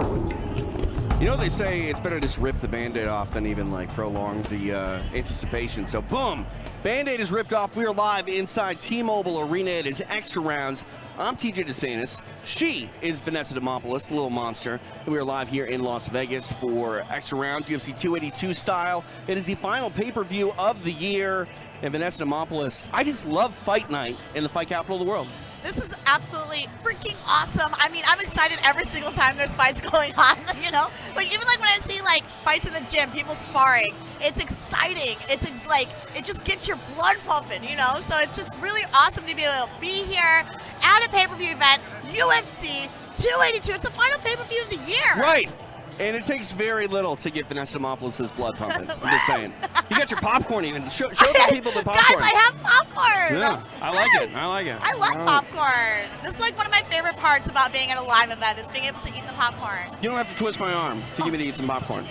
You know, they say it's better to just rip the Band-Aid off than even like prolong the anticipation. So boom, Band-Aid is ripped off. We are live inside T-Mobile Arena. It is Extra Rounds. I'm TJ DeSantis. She is Vanessa Demopoulos, the little monster. And we are live here in Las Vegas for Extra Rounds, UFC 282 style. It is the final pay-per-view of the year. And Vanessa Demopoulos, I just love fight night in the fight capital of the world. This is absolutely freaking awesome. I mean, I'm excited every single time there's fights going on, you know? Like, even like when I see like fights in the gym, people sparring, it's exciting. It's like, it just gets your blood pumping, you know? So it's just really awesome to be able to be here at a pay-per-view event, UFC 282. It's the final pay-per-view of the year. Right. And it takes very little to get Vanessa Demopoulos' blood pumping. I'm just saying. You got your popcorn even. Show the people the popcorn. Guys, I have popcorn. Yeah, I like it. I like it. I love popcorn. This is like one of my favorite parts about being at a live event is being able to eat the popcorn. You don't have to twist my arm to get me to eat some popcorn.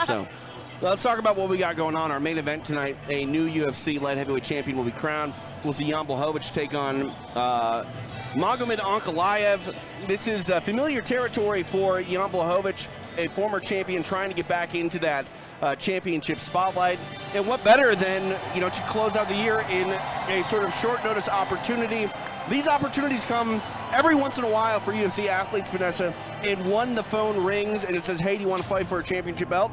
So, let's talk about what we got going on. Our main event tonight, a new UFC light heavyweight champion will be crowned. We'll see Jan Blachowicz take on Magomed Ankalaev. This is familiar territory for Jan Blachowicz, a former champion trying to get back into that championship spotlight. And what better than, to close out the year in a sort of short notice opportunity. These opportunities come every once in a while for UFC athletes, Vanessa. And when the phone rings and it says, hey, do you want to fight for a championship belt?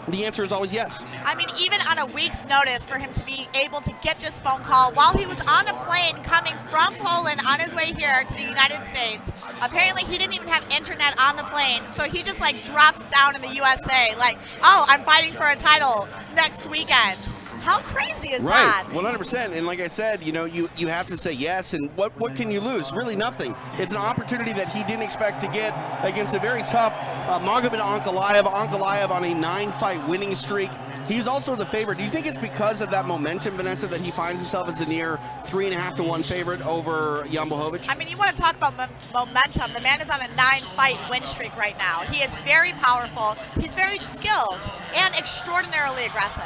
The answer is always yes. I mean, even on a week's notice for him to be able to get this phone call while he was on a plane coming from Poland on his way here to the United States. Apparently, he didn't even have internet on the plane, so he just like drops down in the USA like, oh, I'm fighting for a title next weekend. How crazy is that? Right, 100%. And like I said, you have to say yes. And what can you lose? Really nothing. It's an opportunity that he didn't expect to get against a very tough Magomed Ankalaev. Ankalaev on a 9-fight winning streak. He's also the favorite. Do you think it's because of that momentum, Vanessa, that he finds himself as a near 3.5 to 1 favorite over Jan Blachowicz? I mean, you want to talk about momentum. The man is on a 9-fight win streak right now. He is very powerful. He's very skilled and extraordinarily aggressive.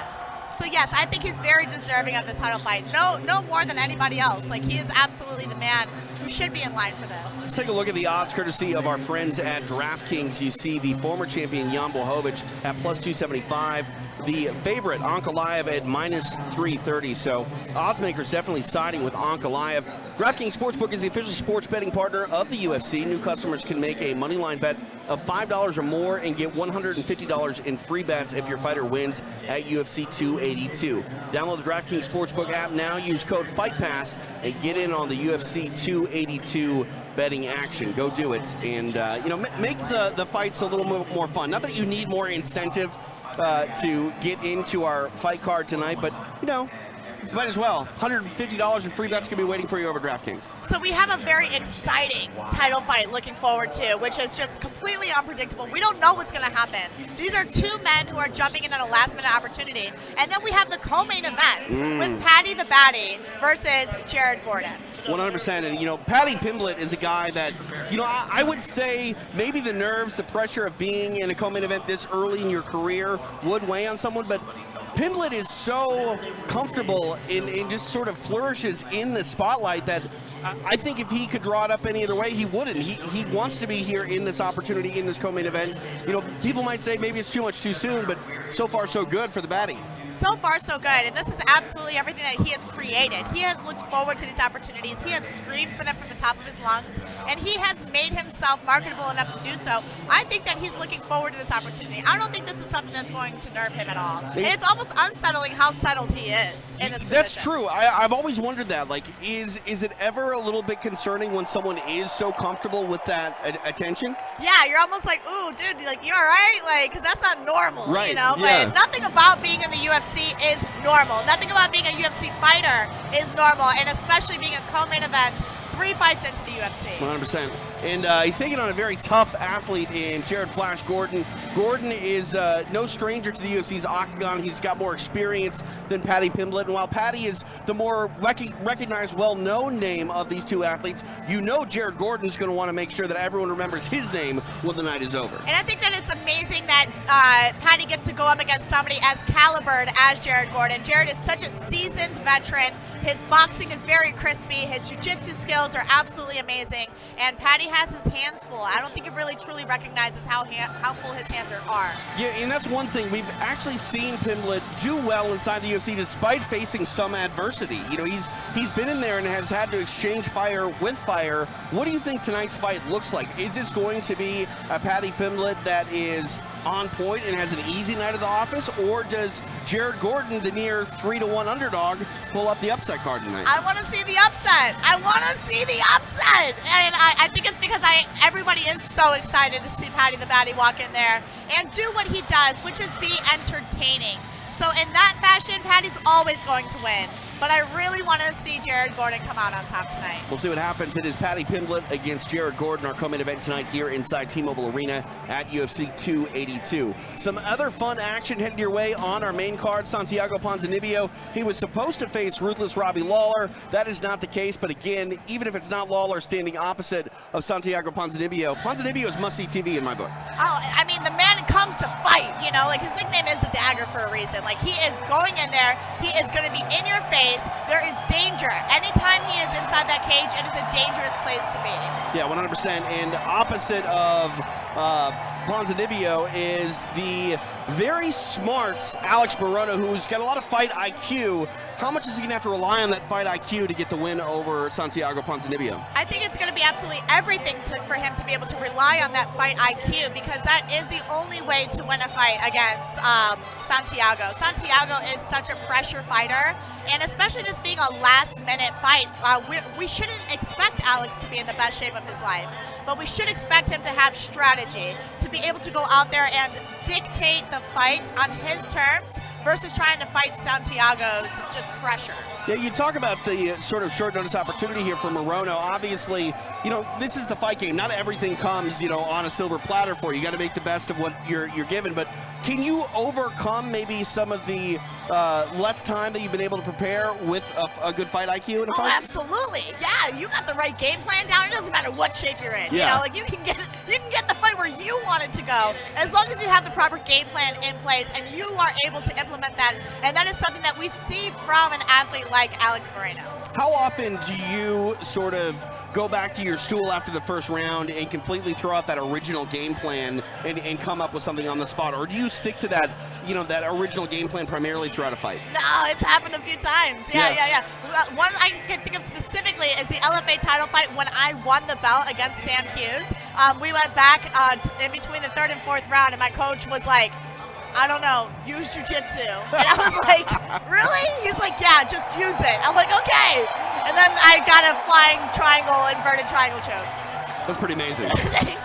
So yes, I think he's very deserving of this title fight. No more than anybody else. Like, he is absolutely the man who should be in line for this. Let's take a look at the odds courtesy of our friends at DraftKings. You see the former champion Jan Blachowicz at plus 275. The favorite Ankalaev at minus 330. So odds makers definitely siding with Ankalaev. DraftKings Sportsbook is the official sports betting partner of the UFC. New customers can make a moneyline bet of $5 or more and get $150 in free bets if your fighter wins at UFC 282. Download the DraftKings Sportsbook app now. Use code Fight Pass and get in on the UFC 282 betting action. Go do it, and make the fights a little more fun. Not that you need more incentive to get into our fight card tonight, but you might as well. $150 in free bets could be waiting for you over DraftKings. So we have a very exciting title fight looking forward to, which is just completely unpredictable. We don't know what's going to happen. These are two men who are jumping in at a last-minute opportunity. And then we have the co-main event with Paddy the Baddy versus Jared Gordon. 100%. And, Paddy Pimblett is a guy that, I would say maybe the nerves, the pressure of being in a co-main event this early in your career would weigh on someone, but Pimblett is so comfortable and just sort of flourishes in the spotlight that I think if he could draw it up any other way, he wouldn't. He wants to be here in this opportunity, in this co-main event. People might say maybe it's too much too soon, but so far so good for the Baddy. So far, so good. And this is absolutely everything that he has created. He has looked forward to these opportunities. He has screamed for them from the top of his lungs. And he has made himself marketable enough to do so. I think that he's looking forward to this opportunity. I don't think this is something that's going to nerve him at all. And it's almost unsettling how settled he is in this position. That's true. I've always wondered that. Like, is it ever a little bit concerning when someone is so comfortable with that attention? Yeah, you're almost like, ooh, dude, like, you all right? Like, because that's not normal, right, But nothing about being in the UFC is normal. Nothing about being a UFC fighter is normal, and especially being a co-main event 3 fights into the UFC. 100%. And he's taking on a very tough athlete in Jared Flash Gordon. Gordon is no stranger to the UFC's octagon. He's got more experience than Paddy Pimblett. And while Paddy is the more recognized, well-known name of these two athletes, you know Jared Gordon's going to want to make sure that everyone remembers his name when the night is over. And I think that it's amazing that Patty gets to go up against somebody as calibered as Jared Gordon. Jared is such a seasoned veteran. His boxing is very crispy. His jiu-jitsu skills are absolutely amazing. And Patty has his hands full. I don't think he really truly recognizes how full his hands are. Yeah, and that's one thing. We've actually seen Pimblett do well inside the UFC despite facing some adversity. You know, he's been in there and has had to exchange fire with fire. What do you think tonight's fight looks like? Is this going to be a Paddy Pimblett that is on point and has an easy night at the office, or does Jared Gordon, the near 3-1 underdog, pull up the upset card tonight? I want to see the upset. I want to see the upset. And I think it's because everybody is so excited to see Paddy the Baddy walk in there and do what he does, which is be entertaining. So in that fashion, Paddy's always going to win. But I really want to see Jared Gordon come out on top tonight. We'll see what happens. It is Paddy Pimblett against Jared Gordon, our co-main event tonight here inside T-Mobile Arena at UFC 282. Some other fun action headed your way on our main card. Santiago Ponzinibbio, he was supposed to face ruthless Robbie Lawler. That is not the case, but again, even if it's not Lawler standing opposite of Santiago Ponzinibbio, Ponzinibbio is must-see TV in my book. Oh, I mean, the man comes to fight, you know, like his nickname is the Dagger for a reason. Like, he is going in there, he is going to be in your face. There is danger. Anytime he is inside that cage, it is a dangerous place to be. Yeah, 100%. And opposite of Ponzinibbio is the very smart Alex Morono, who's got a lot of fight IQ. How much is he going to have to rely on that fight IQ to get the win over Santiago Ponzinibbio? I think it's going to be absolutely everything for him to be able to rely on that fight IQ, because that is the only way to win a fight against Santiago. Santiago is such a pressure fighter, and especially this being a last-minute fight, we shouldn't expect Alex to be in the best shape of his life. But we should expect him to have strategy, to be able to go out there and dictate the fight on his terms versus trying to fight Santiago's just pressure. Yeah, you talk about the sort of short notice opportunity here for Morono. Obviously, you know, this is the fight game. Not everything comes, you know, on a silver platter for you. You got to make the best of what you're given. But can you overcome maybe some of the less time that you've been able to prepare with a good fight IQ in a fight? Oh, absolutely. Yeah, you got the right game plan down. It doesn't matter what shape you're in. Yeah. You know, like you can get the fight where you want it to go, as long as you have the proper game plan in place and you are able to implement that. And that is something that we see from an athlete like Alex Moreno. How often do you sort of go back to your stool after the first round and completely throw out that original game plan and come up with something on the spot? Or do you stick to that, you know, that original game plan primarily throughout a fight? No, it's happened a few times. Yeah. One I can think of specifically is the LFA title fight when I won the belt against Sam Hughes. We went back in between the third and fourth round, and my coach was like, I don't know, use jiu-jitsu. And I was like, really? He's like, yeah, just use it. I'm like, okay. And then I got a flying triangle, inverted triangle choke. That's pretty amazing. Thanks.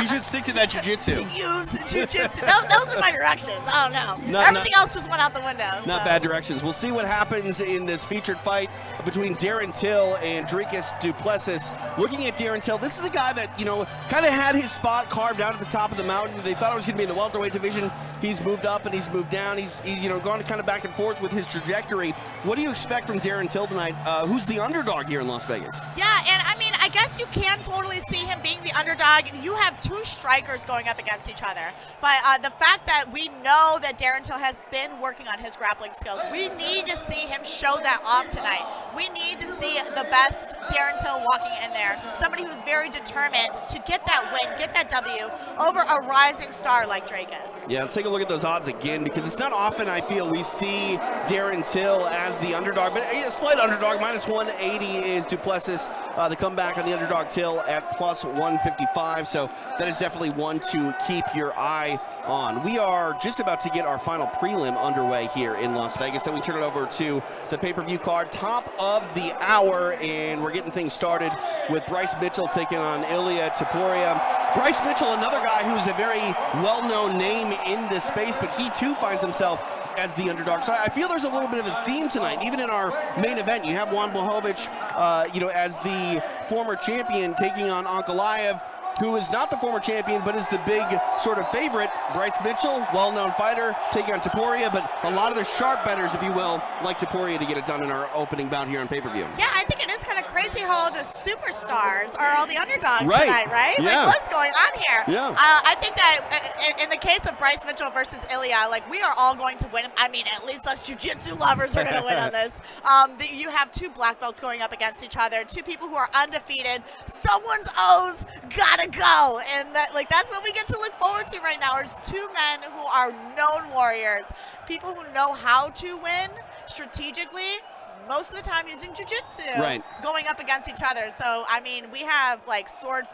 You should stick to that jiu-jitsu. Use jiu-jitsu. Those are my directions. I don't know. Everything else just went out the window. Not bad directions. We'll see what happens in this featured fight between Darren Till and Dricus Du Plessis. Looking at Darren Till, this is a guy that, you know, kind of had his spot carved out at the top of the mountain. They thought it was going to be in the welterweight division. He's moved up and he's moved down. He's you know, gone kind of back and forth with his trajectory. What do you expect from Darren Till tonight, who's the underdog here in Las Vegas? Yeah, and I mean, I guess you can totally see him being the underdog. You have two strikers going up against each other. But the fact that we know that Darren Till has been working on his grappling skills, we need to see him show that off tonight. We need to see the best Darren Till walking in there. Somebody who's very determined to get that win, get that W over a rising star like Dracus. Yeah, let's take a look at those odds again, because it's not often I feel we see Darren Till as the underdog, but a slight underdog. Minus 180 is Du Plessis. The comeback on the underdog Till at plus 155. So that is definitely one to keep your eye on. We are just about to get our final prelim underway here in Las Vegas. Then we turn it over to the pay-per-view card, top of the hour, and we're getting things started with Bryce Mitchell taking on Ilia Topuria. Bryce Mitchell, another guy who's a very well-known name in this space, but he too finds himself as the underdog. So I feel there's a little bit of a theme tonight. Even in our main event, you have Jan Blachowicz, you know, as the former champion taking on Ankalaev, who is not the former champion, but is the big sort of favorite. Bryce Mitchell, well-known fighter, taking on Topuria, but a lot of the sharp bettors, if you will, like Topuria to get it done in our opening bout here on pay-per-view. Yeah, I think it is kind of crazy how the superstars are all the underdogs Right. tonight, right? Yeah. Like, what's going on here? Yeah. I think that in the case of Bryce Mitchell versus Ilya, like, we are all going to win. I mean, at least us jiu-jitsu lovers are going to win on this. You have two black belts going up against each other, two people who are undefeated. Someone's O's gotta go, and that's what we get to look forward to right now. Is two men who are known warriors, people who know how to win strategically, most of the time using jiu-jitsu, Right. going up against each other. So, I mean, we have like sword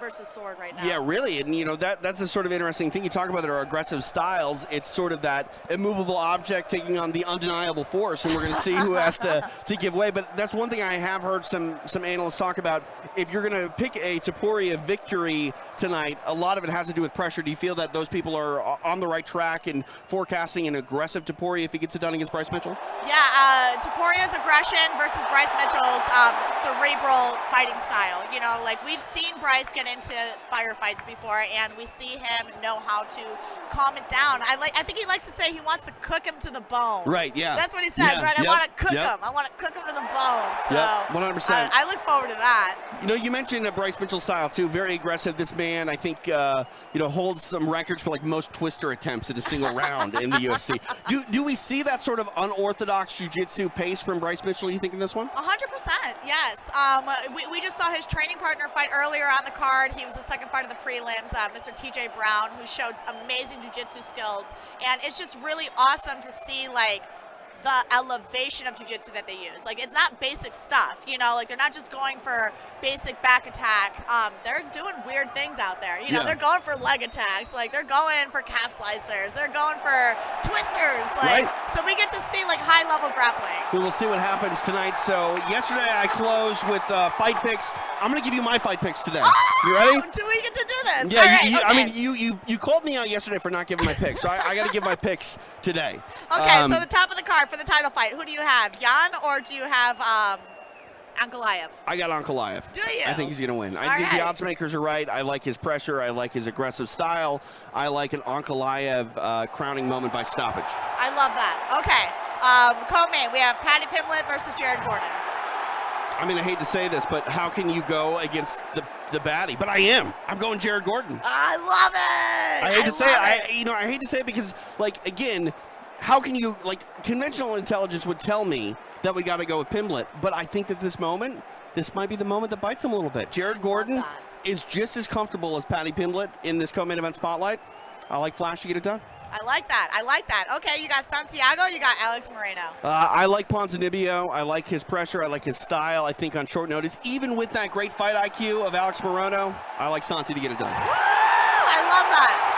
versus sword right now. Yeah, really, and you know that's a sort of interesting thing. You talk about their aggressive styles. It's sort of that immovable object taking on the undeniable force, and we're going to see who has to give way. But that's one thing I have heard some analysts talk about. If you're going to pick a Topuria victory tonight, a lot of it has to do with pressure. Do you feel that those people are on the right track in forecasting an aggressive Topuria if he gets it done against Bryce Mitchell? Yeah, Topuria's aggression versus Bryce Mitchell's cerebral fighting style. You know, like, we've seen Bryce get into firefights before, and we see him know how to calm it down. I think he likes to say he wants to cook him to the bone. Right, yeah. That's what he says, Yeah, right? yep, I want to cook yep. him. I want to cook him to the bone. So, Yep, 100%. I look forward to that. You know, you mentioned Bryce Mitchell's style, too. Very aggressive. This man, I think, holds some records for, like, most twister attempts in a single round in the UFC. Do we see that sort of unorthodox jiu-jitsu pace from Bryce Mitchell, you think, in this one? 100%, yes. We just saw his training partner fight earlier on the card. He was the second fight of the prelims, Mr. TJ Brown, who showed amazing jiu-jitsu skills. And it's just really awesome to see, like, the elevation of jiu-jitsu that they use. Like, it's not basic stuff, you know, like, they're not just going for basic back attack. They're doing weird things out there. You know, Yeah. they're going for leg attacks, like, they're going for calf slicers, they're going for twisters, like, Right. so we get to see, like, high-level grappling. We will see what happens tonight. So yesterday I closed with fight picks. I'm going to give you my fight picks today. Oh, You ready? do we get to do this? Yeah, All right, I okay. mean, you called me out yesterday for not giving my picks, so I got to give my picks today. Okay, so the top of the card for the title fight, who do you have, Jan, or do you have Ankalaev? I got Ankalaev. Do you? I think he's going to win. I All think the right. odds makers are right. I like his pressure. I like his aggressive style. I like an Ankalaev crowning moment by stoppage. I love that. Okay, co-main, we have Paddy Pimblett versus Jared Gordon. I mean, I hate to say this, but how can you go against the baddie? But I am. I'm going Jared Gordon. I love it. I hate to say love it. I hate to say it because, like, again, how can you, like, conventional intelligence would tell me that we got to go with Pimblett, but I think that this might be the moment that bites him a little bit. Jared Gordon that. is just as comfortable as Paddy Pimblett in this co-main event spotlight. I like Flash to get it done. I like that. I like that. Okay, you got Santiago, you got Alex Moreno. I like Ponzinibbio. I like his pressure. I like his style. I think on short notice, even with that great fight IQ of Alex Moreno, I like Santi to get it done. Woo! I love that.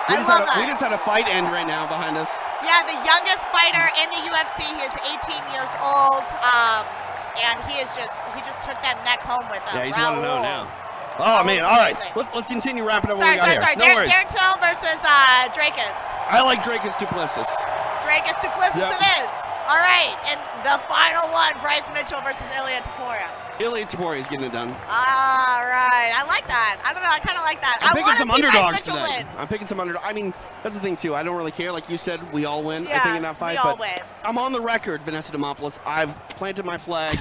We just had a fight end right now behind us. Yeah, the youngest fighter in the UFC. He is 18 years old, and he just took that neck home with him. Yeah, he's Raul. 1-0 now. Oh, man. Raul's All right. amazing. Let's continue wrapping up what Sorry. we got here. No worries. Darren Till versus Drakus. I like Drakus Duplessis. Drakus Duplessis Yep. it is. All right, and the final one, Bryce Mitchell versus Ilya Topuria. Ilya Topuria is getting it done. All right, I like that. I don't know, I kind of like that. I'm I picking want to some see Bryce underdogs Mitchell today. win. I'm picking some underdogs. I mean, that's the thing, too. I don't really care. Like you said, we all win, I think, in that Yes, fight. we all but win. I'm on the record, Vanessa Demopoulos. I've planted my flag.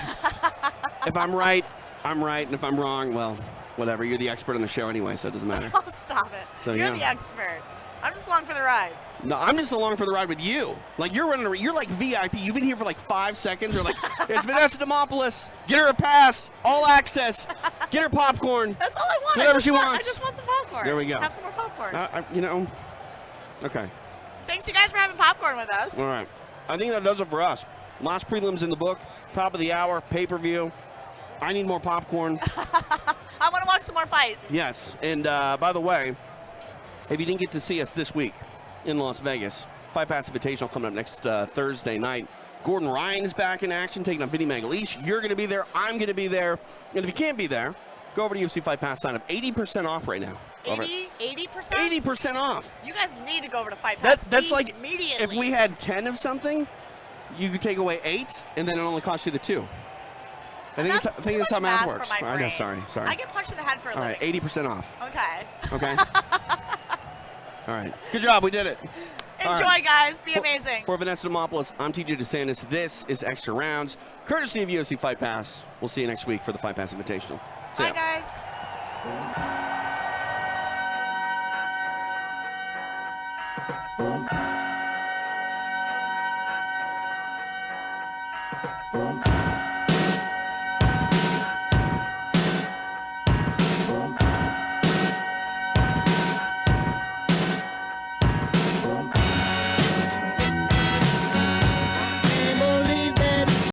If I'm right, I'm right. And if I'm wrong, well, whatever. You're the expert on the show anyway, so it doesn't matter. Oh, stop it. So, You're yeah. the expert. I'm just along for the ride. No, I'm just along for the ride with you. Like, you're like VIP. You've been here for like 5 seconds. Or like, it's Vanessa Demopoulos. Get her a pass. All access. Get her popcorn. That's all I want. Whatever she I wants. just want some popcorn. There we go. Have some more popcorn. Okay. Thanks, you guys, for having popcorn with us. All right. I think that does it for us. Last prelims in the book. Top of the hour. Pay-per-view. I need more popcorn. I want to watch some more fights. Yes. And by the way, if you didn't get to see us this week in Las Vegas, Fight Pass Invitational coming up next Thursday night. Gordon Ryan is back in action, taking on Vinny Magalhaes. You're going to be there. I'm going to be there. And if you can't be there, go over to UFC Fight Pass. Sign up. 80% off right now. 80%? 80% off. You guys need to go over to Fight Pass. That's like immediately. if we had 10 of something, you could take away 8, and then it only costs you the 2. I think that's how math works. For my I know, brain. sorry. I get punched in the head for a All right, living. 80% off. Okay. Okay. All right. Good job. We did it. Enjoy, right. guys. Be amazing. For Vanessa Demopoulos, I'm TJ DeSantis. This is Extra Rounds, courtesy of UFC Fight Pass. We'll see you next week for the Fight Pass Invitational. See ya. Bye, guys.